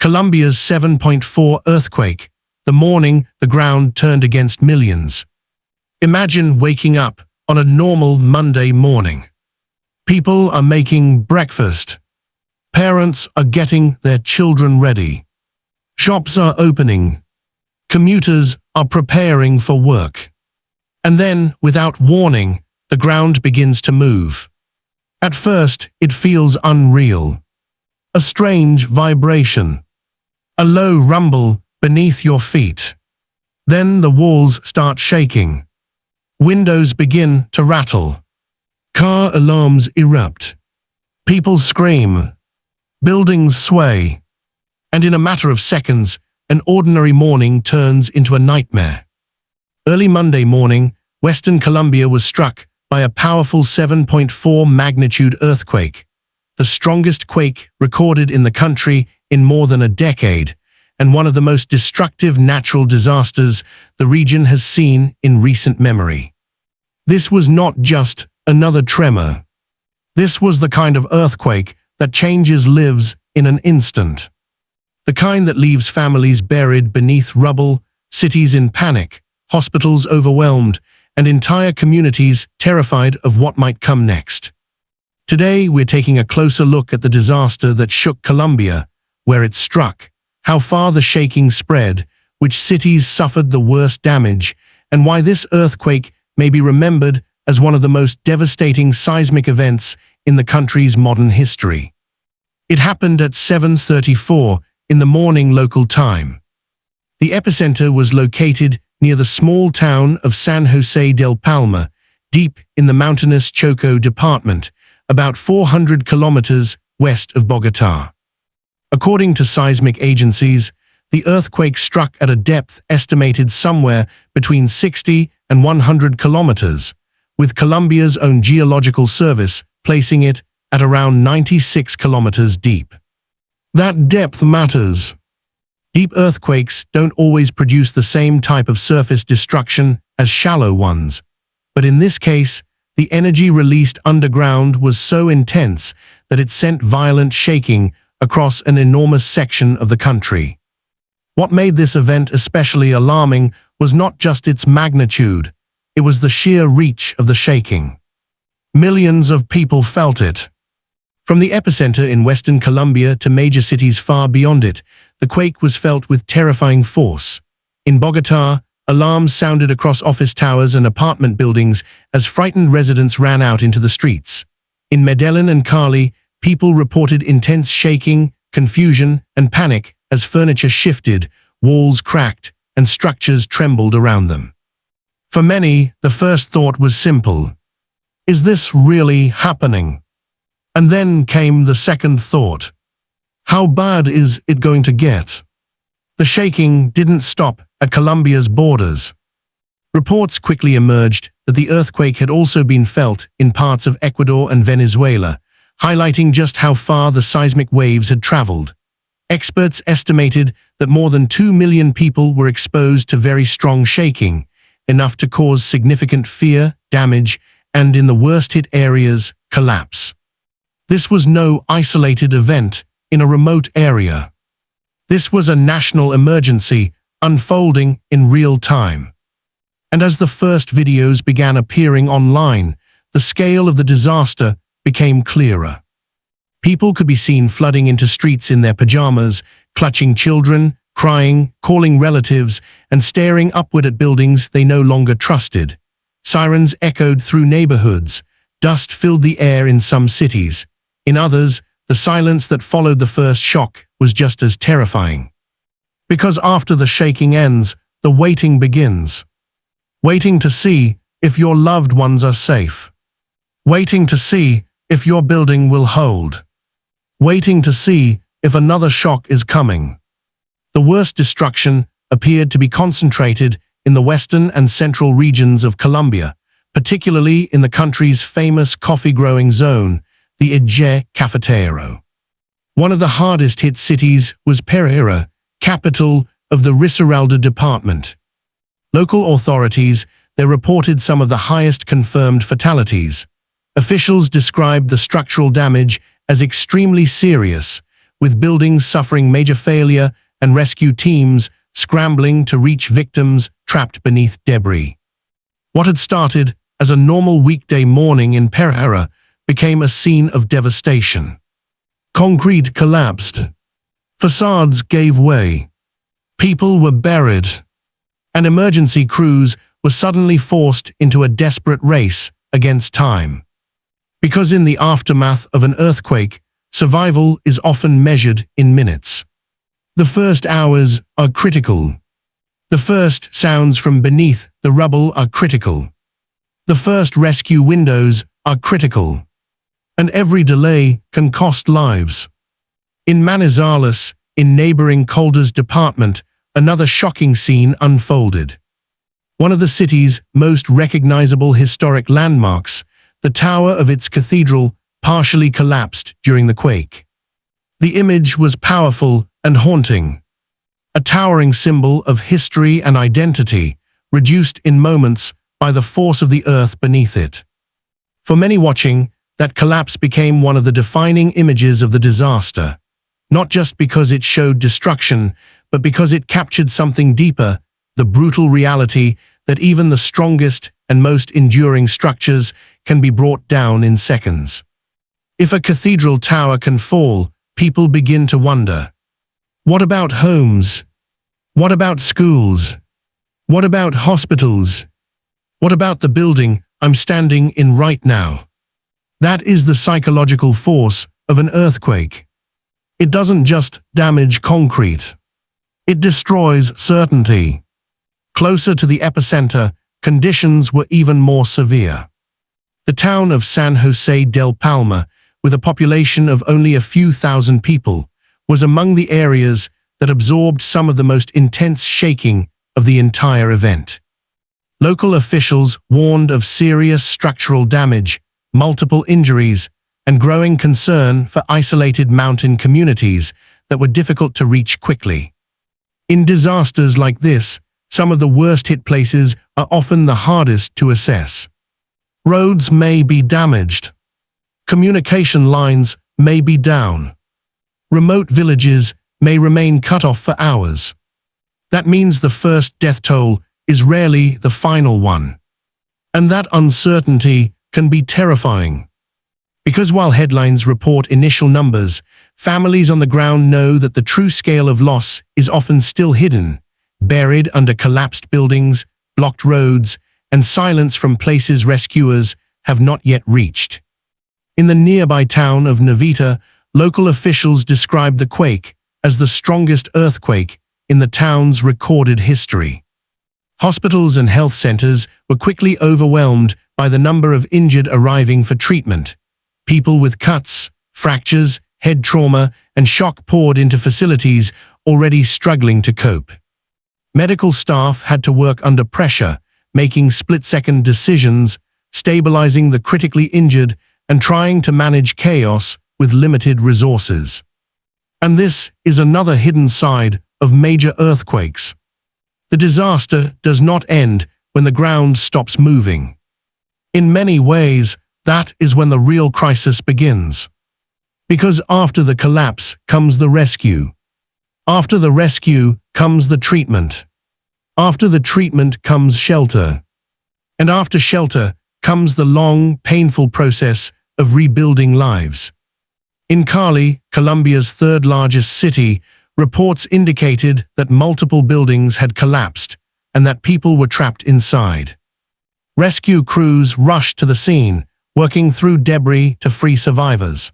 Colombia's 7.4 earthquake. The morning, the ground turned against millions. Imagine waking up on a normal Monday morning. People are making breakfast. Parents are getting their children ready. Shops are opening. Commuters are preparing for work. And then, without warning, the ground begins to move. At first, it feels unreal. A strange vibration. A low rumble beneath your feet. Then the walls start shaking. Windows begin to rattle. Car alarms erupt. People scream. Buildings sway. And in a matter of seconds, an ordinary morning turns into a nightmare. Early Monday morning, Western Colombia was struck by a powerful 7.4 magnitude earthquake, the strongest quake recorded in the country in more than a decade, and one of the most destructive natural disasters the region has seen in recent memory. This was not just another tremor. This was the kind of earthquake that changes lives in an instant. The kind that leaves families buried beneath rubble, cities in panic, hospitals overwhelmed, and entire communities terrified of what might come next. Today, we're taking a closer look at the disaster that shook Colombia, where it struck, how far the shaking spread, which cities suffered the worst damage, and why this earthquake may be remembered as one of the most devastating seismic events in the country's modern history. It happened at 7:34 in the morning local time. The epicenter was located near the small town of San José del Palma, deep in the mountainous Choco department, about 400 kilometers west of Bogotá. According to seismic agencies, the earthquake struck at a depth estimated somewhere between 60 and 100 kilometers, with Colombia's own geological service placing it at around 96 kilometers deep. That depth matters. Deep earthquakes don't always produce the same type of surface destruction as shallow ones, but in this case, the energy released underground was so intense that it sent violent shaking across an enormous section of the country. What made this event especially alarming was not just its magnitude, it was the sheer reach of the shaking. Millions of people felt it. From the epicenter in Western Colombia to major cities far beyond it, the quake was felt with terrifying force. In Bogotá, alarms sounded across office towers and apartment buildings as frightened residents ran out into the streets. In Medellin and Cali, people reported intense shaking, confusion, and panic as furniture shifted, walls cracked, and structures trembled around them. For many, the first thought was simple. Is this really happening? And then came the second thought. How bad is it going to get? The shaking didn't stop at Colombia's borders. Reports quickly emerged that the earthquake had also been felt in parts of Ecuador and Venezuela, highlighting just how far the seismic waves had traveled. Experts estimated that more than 2 million people were exposed to very strong shaking, enough to cause significant fear, damage, and in the worst-hit areas, collapse. This was no isolated event in a remote area. This was a national emergency unfolding in real time. And as the first videos began appearing online, the scale of the disaster became clearer. People could be seen flooding into streets in their pajamas, clutching children, crying, calling relatives, and staring upward at buildings they no longer trusted. Sirens echoed through neighborhoods. Dust filled the air in some cities. In others, the silence that followed the first shock was just as terrifying. Because after the shaking ends, the waiting begins. Waiting to see if your loved ones are safe. Waiting to see if your building will hold. Waiting to see if another shock is coming. The worst destruction appeared to be concentrated in the western and central regions of Colombia, particularly in the country's famous coffee-growing zone, the Eje Cafetero. One of the hardest-hit cities was Pereira, capital of the Risaralda department. Local authorities there reported some of the highest confirmed fatalities. Officials described the structural damage as extremely serious, with buildings suffering major failure and rescue teams scrambling to reach victims trapped beneath debris. What had started as a normal weekday morning in Pereira became a scene of devastation. Concrete collapsed. Facades gave way. People were buried. And emergency crews were suddenly forced into a desperate race against time. Because in the aftermath of an earthquake, survival is often measured in minutes. The first hours are critical. The first sounds from beneath the rubble are critical. The first rescue windows are critical. And every delay can cost lives. In Manizales, in neighboring Caldas department, another shocking scene unfolded. One of the city's most recognizable historic landmarks, the tower of its cathedral, partially collapsed during the quake. The image was powerful and haunting. A towering symbol of history and identity, reduced in moments by the force of the earth beneath it. For many watching, that collapse became one of the defining images of the disaster, not just because it showed destruction, but because it captured something deeper, the brutal reality that even the strongest and most enduring structures can be brought down in seconds. If a cathedral tower can fall, people begin to wonder, what about homes? What about schools? What about hospitals? What about the building I'm standing in right now? That is the psychological force of an earthquake. It doesn't just damage concrete. It destroys certainty. Closer to the epicenter, conditions were even more severe. The town of San Jose del Palma, with a population of only a few thousand people, was among the areas that absorbed some of the most intense shaking of the entire event. Local officials warned of serious structural damage, multiple injuries, and growing concern for isolated mountain communities that were difficult to reach quickly. In disasters like this, some of the worst-hit places are often the hardest to assess. Roads may be damaged. Communication lines may be down. Remote villages may remain cut off for hours. That means the first death toll is rarely the final one. And that uncertainty can be terrifying. Because while headlines report initial numbers, families on the ground know that the true scale of loss is often still hidden, buried under collapsed buildings, blocked roads, and silence from places rescuers have not yet reached. In the nearby town of Nuestra, local officials described the quake as the strongest earthquake in the town's recorded history. Hospitals and health centers were quickly overwhelmed by the number of injured arriving for treatment. People with cuts, fractures, head trauma, and shock poured into facilities already struggling to cope. Medical staff had to work under pressure, making split-second decisions, stabilizing the critically injured, and trying to manage chaos with limited resources. And this is another hidden side of major earthquakes. The disaster does not end when the ground stops moving. In many ways, that is when the real crisis begins. Because after the collapse comes the rescue. After the rescue comes the treatment. After the treatment comes shelter. And after shelter comes the long, painful process of rebuilding lives. In Cali, Colombia's third-largest city, reports indicated that multiple buildings had collapsed and that people were trapped inside. Rescue crews rushed to the scene, working through debris to free survivors.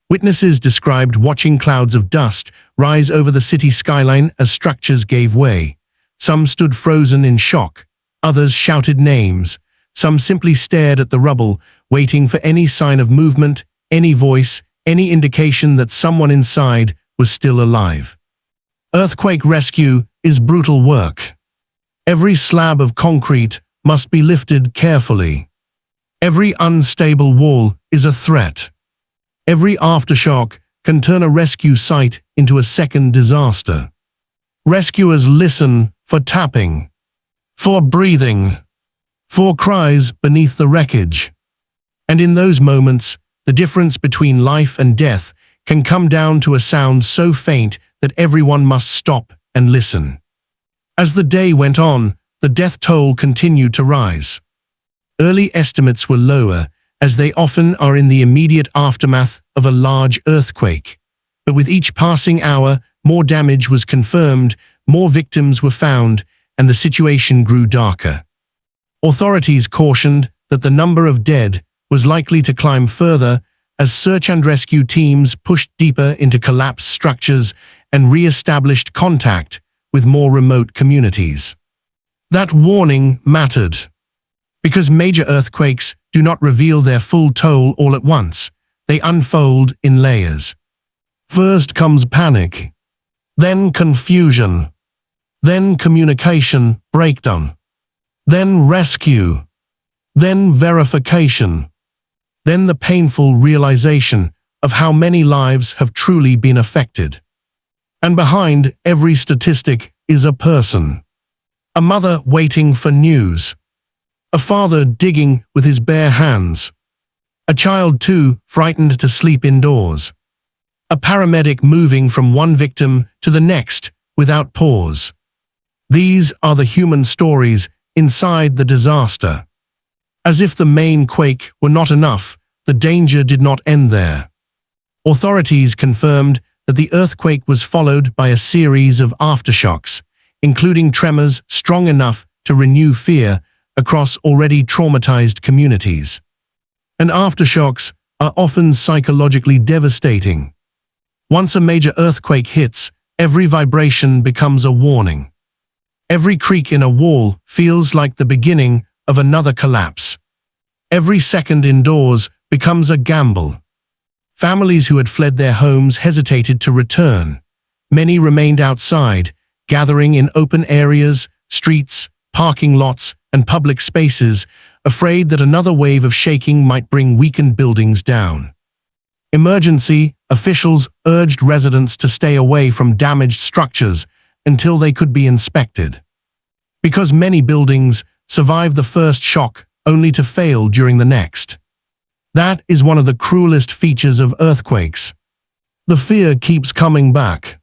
Witnesses described watching clouds of dust rise over the city skyline as structures gave way. Some stood frozen in shock, others shouted names, some simply stared at the rubble, waiting for any sign of movement, any voice, any indication that someone inside was still alive. Earthquake rescue is brutal work. Every slab of concrete must be lifted carefully. Every unstable wall is a threat. Every aftershock can turn a rescue site into a second disaster. Rescuers listen for tapping, for breathing, for cries beneath the wreckage. And in those moments, the difference between life and death can come down to a sound so faint that everyone must stop and listen. As the day went on, the death toll continued to rise. Early estimates were lower, as they often are in the immediate aftermath of a large earthquake. But with each passing hour, more damage was confirmed, more victims were found, and the situation grew darker. Authorities cautioned that the number of dead was likely to climb further as search and rescue teams pushed deeper into collapsed structures and re-established contact with more remote communities. That warning mattered, because major earthquakes do not reveal their full toll all at once. They unfold in layers. First comes panic, then confusion, then communication breakdown, then rescue, then verification, then the painful realization of how many lives have truly been affected. And behind every statistic is a person. A mother waiting for news. A father digging with his bare hands. A child too frightened to sleep indoors. A paramedic moving from one victim to the next without pause. These are the human stories inside the disaster. As if the main quake were not enough, the danger did not end there. Authorities confirmed that the earthquake was followed by a series of aftershocks, including tremors strong enough to renew fear across already traumatized communities. And aftershocks are often psychologically devastating. Once a major earthquake hits, every vibration becomes a warning. Every creak in a wall feels like the beginning of another collapse. Every second indoors becomes a gamble. Families who had fled their homes hesitated to return. Many remained outside, gathering in open areas, streets, parking lots, and public spaces, afraid that another wave of shaking might bring weakened buildings down. Emergency officials urged residents to stay away from damaged structures until they could be inspected. Because many buildings survived the first shock only to fail during the next. That is one of the cruelest features of earthquakes. The fear keeps coming back.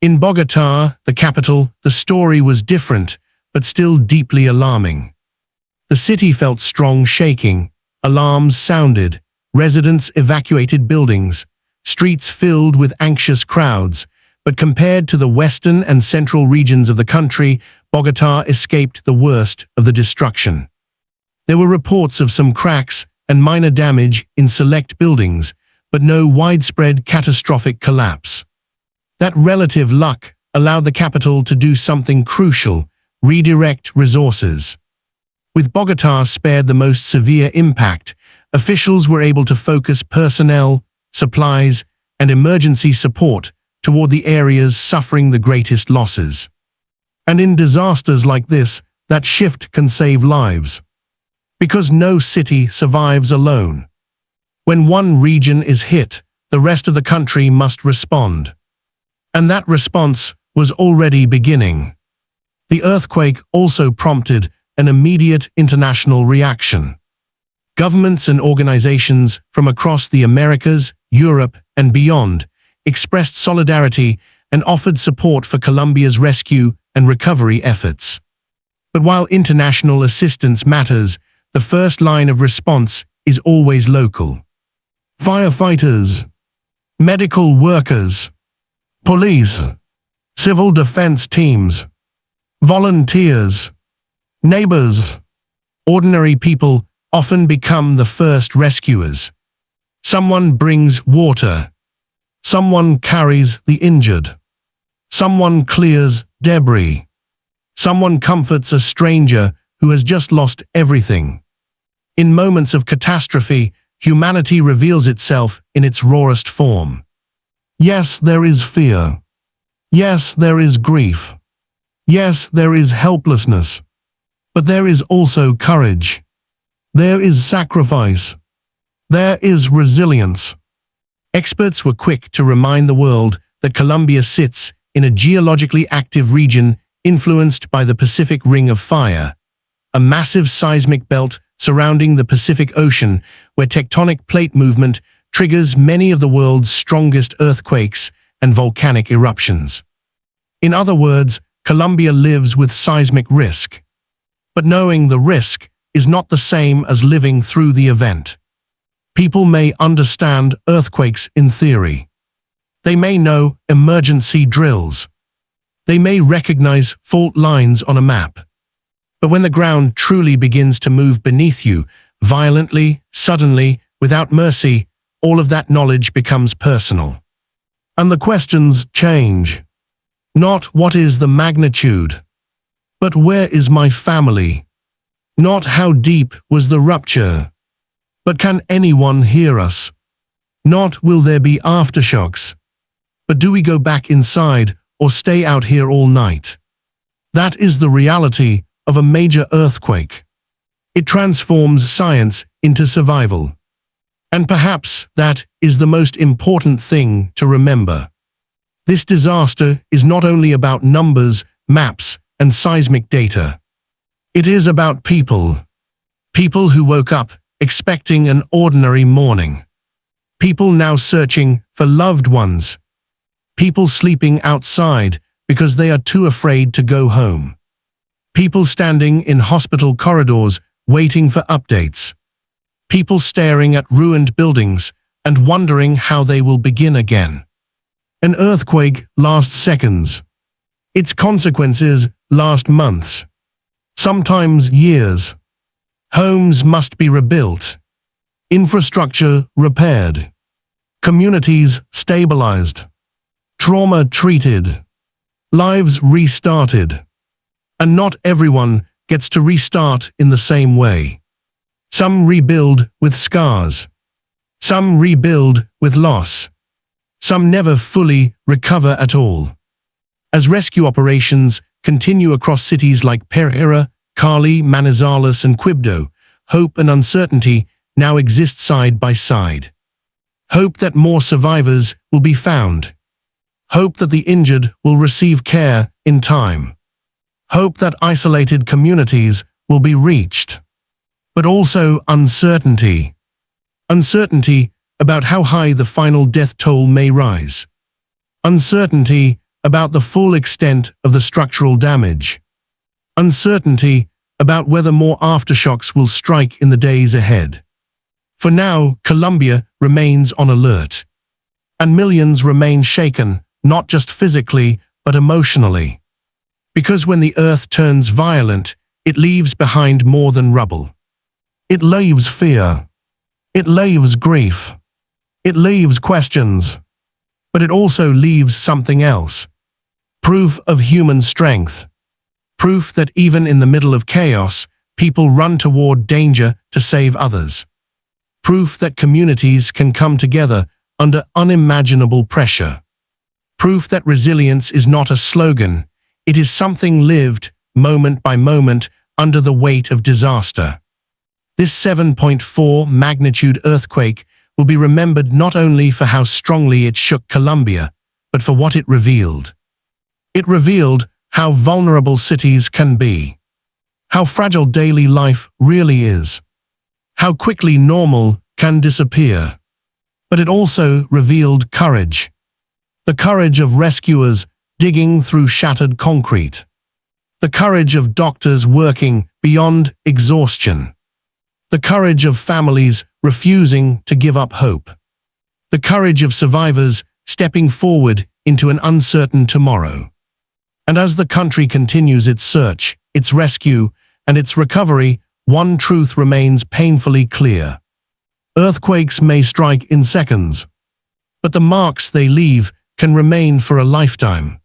In Bogotá, the capital, the story was different, but still deeply alarming. The city felt strong shaking, alarms sounded, residents evacuated buildings, streets filled with anxious crowds, but compared to the western and central regions of the country, Bogotá escaped the worst of the destruction. There were reports of some cracks and minor damage in select buildings, but no widespread catastrophic collapse. That relative luck allowed the capital to do something crucial: redirect resources. With Bogotá spared the most severe impact, officials were able to focus personnel, supplies, and emergency support toward the areas suffering the greatest losses. And in disasters like this, that shift can save lives. Because no city survives alone. When one region is hit, the rest of the country must respond. And that response was already beginning. The earthquake also prompted an immediate international reaction. Governments and organizations from across the Americas, Europe, and beyond expressed solidarity and offered support for Colombia's rescue and recovery efforts. But while international assistance matters, the first line of response is always local. Firefighters, medical workers, police, civil defense teams, volunteers, neighbors, ordinary people often become the first rescuers. Someone brings water. Someone carries the injured. Someone clears debris. Someone comforts a stranger who has just lost everything. In moments of catastrophe, humanity reveals itself in its rawest form. Yes, there is fear. Yes, there is grief. Yes, there is helplessness. But there is also courage. There is sacrifice. There is resilience. Experts were quick to remind the world that Colombia sits in a geologically active region influenced by the Pacific Ring of Fire, a massive seismic belt surrounding the Pacific Ocean where tectonic plate movement triggers many of the world's strongest earthquakes and volcanic eruptions. In other words, Colombia lives with seismic risk. But knowing the risk is not the same as living through the event. People may understand earthquakes in theory. They may know emergency drills. They may recognize fault lines on a map. But when the ground truly begins to move beneath you, violently, suddenly, without mercy, all of that knowledge becomes personal. And the questions change. Not what is the magnitude, but where is my family? Not how deep was the rupture, but can anyone hear us? Not will there be aftershocks, but do we go back inside or stay out here all night? That is the reality of a major earthquake. It transforms science into survival. And perhaps that is the most important thing to remember. This disaster is not only about numbers, maps, and seismic data. It is about people. People who woke up expecting an ordinary morning. People now searching for loved ones. People sleeping outside because they are too afraid to go home. People standing in hospital corridors waiting for updates. People staring at ruined buildings and wondering how they will begin again. An earthquake lasts seconds. Its consequences last months, sometimes years. Homes must be rebuilt, infrastructure repaired, communities stabilized, trauma treated, lives restarted. And not everyone gets to restart in the same way. Some rebuild with scars. Some rebuild with loss. Some never fully recover at all. As rescue operations continue across cities like Pereira, Cali, Manizales, and Quibdó, hope and uncertainty now exist side by side. Hope that more survivors will be found. Hope that the injured will receive care in time. Hope that isolated communities will be reached. But also uncertainty. Uncertainty about how high the final death toll may rise. Uncertainty about the full extent of the structural damage. Uncertainty about whether more aftershocks will strike in the days ahead. For now, Colombia remains on alert. And millions remain shaken, not just physically, but emotionally. Because when the earth turns violent, it leaves behind more than rubble. It leaves fear. It leaves grief. It leaves questions. But it also leaves something else. Proof of human strength. Proof that even in the middle of chaos, people run toward danger to save others. Proof that communities can come together under unimaginable pressure. Proof that resilience is not a slogan. It is something lived, moment by moment, under the weight of disaster. This 7.4 magnitude earthquake will be remembered not only for how strongly it shook Colombia, but for what it revealed. It revealed how vulnerable cities can be, how fragile daily life really is, how quickly normal can disappear. But it also revealed courage. The courage of rescuers digging through shattered concrete. The courage of doctors working beyond exhaustion. The courage of families refusing to give up hope. The courage of survivors stepping forward into an uncertain tomorrow. And as the country continues its search, its rescue, and its recovery, one truth remains painfully clear. Earthquakes may strike in seconds, but the marks they leave can remain for a lifetime.